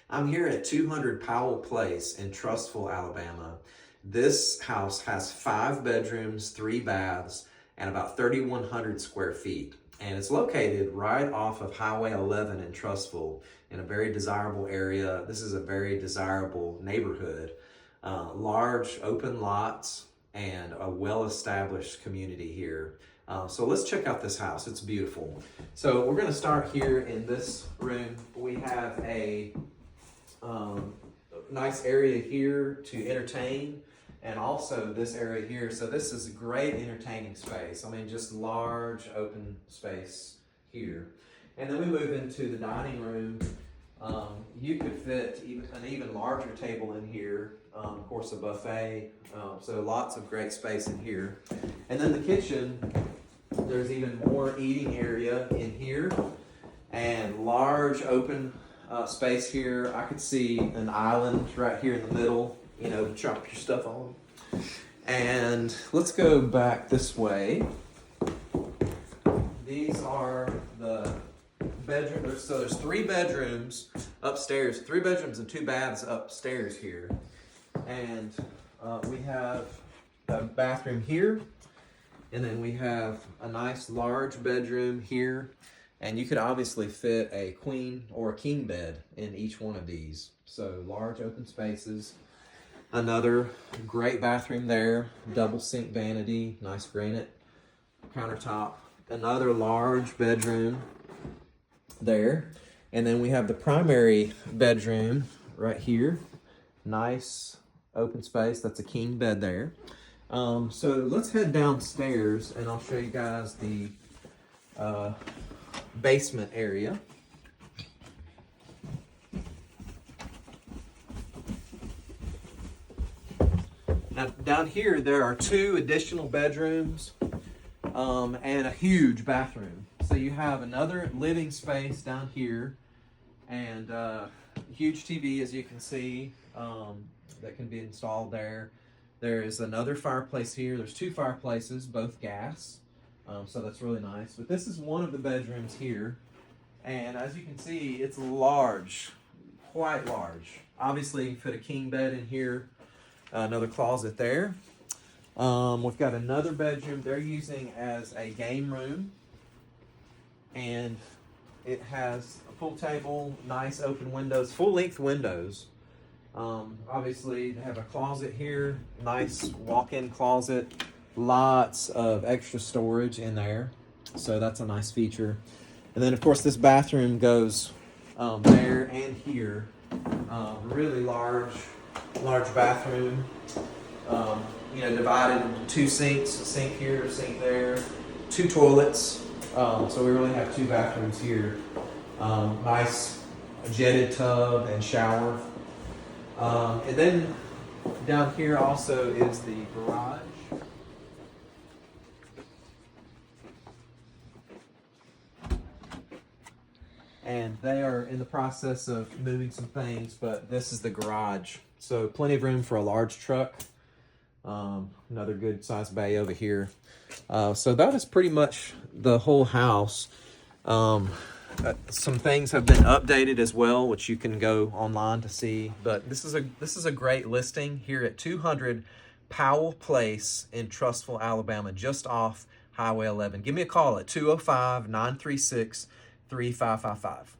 I'm here at 200 Powell Place in Trussville, Alabama. This house has 5 bedrooms, 3 baths, and about 3,100 square feet. And it's located right off of Highway 11 in Trussville in a very desirable area. This is a very desirable neighborhood. Large open lots and a well-established community here. So let's check out this house. It's beautiful. So we're going to start here in this room. We have a nice area here to entertain, and also this area here. So this is a great entertaining space. I mean, just large open space here. And then we move into the dining room. You could fit an even larger table in here. Of course, a buffet. So lots of great space in here. And then the kitchen, there's even more eating area in here, and large open space here. I could see an island right here in the middle, you know, to drop your stuff on. And let's go back this way. These are the bedrooms. So there's 3 bedrooms upstairs, 3 bedrooms and 2 baths upstairs here. And we have a bathroom here, and then we have a nice large bedroom here. And you could obviously fit a queen or a king bed in each one of these. So large open spaces. Another great bathroom there, double sink vanity, nice granite countertop. Another large bedroom there. And then we have the primary bedroom right here. Nice open space, that's a king bed there. So let's head downstairs and I'll show you guys the basement area. Now down here there are 2 additional bedrooms and a huge bathroom. So you have another living space down here, and huge TV, as you can see, that can be installed there. There is another fireplace here. There's 2 fireplaces, both gas. So that's really nice. But this is one of the bedrooms here. And as you can see, it's large, quite large. Obviously, you can fit a king bed in here, another closet there. We've got another bedroom they're using as a game room. And it has a pool table, nice open windows, full-length windows. Obviously, they have a closet here, nice walk-in closet. Lots of extra storage in there, so that's a nice feature. And then of course this bathroom goes there and here. Really large bathroom, you know, divided into 2 sinks, a sink here, a sink there, 2 toilets. So we really have 2 bathrooms here. Nice jetted tub and shower. And then down here also is the garage. And they are in the process of moving some things, but this is the garage. So plenty of room for a large truck. Another good sized bay over here. So that is pretty much the whole house. Some things have been updated as well, which you can go online to see. But this is a great listing here at 200 Powell Place in Trussville, Alabama, just off Highway 11. Give me a call at 205-936-3555.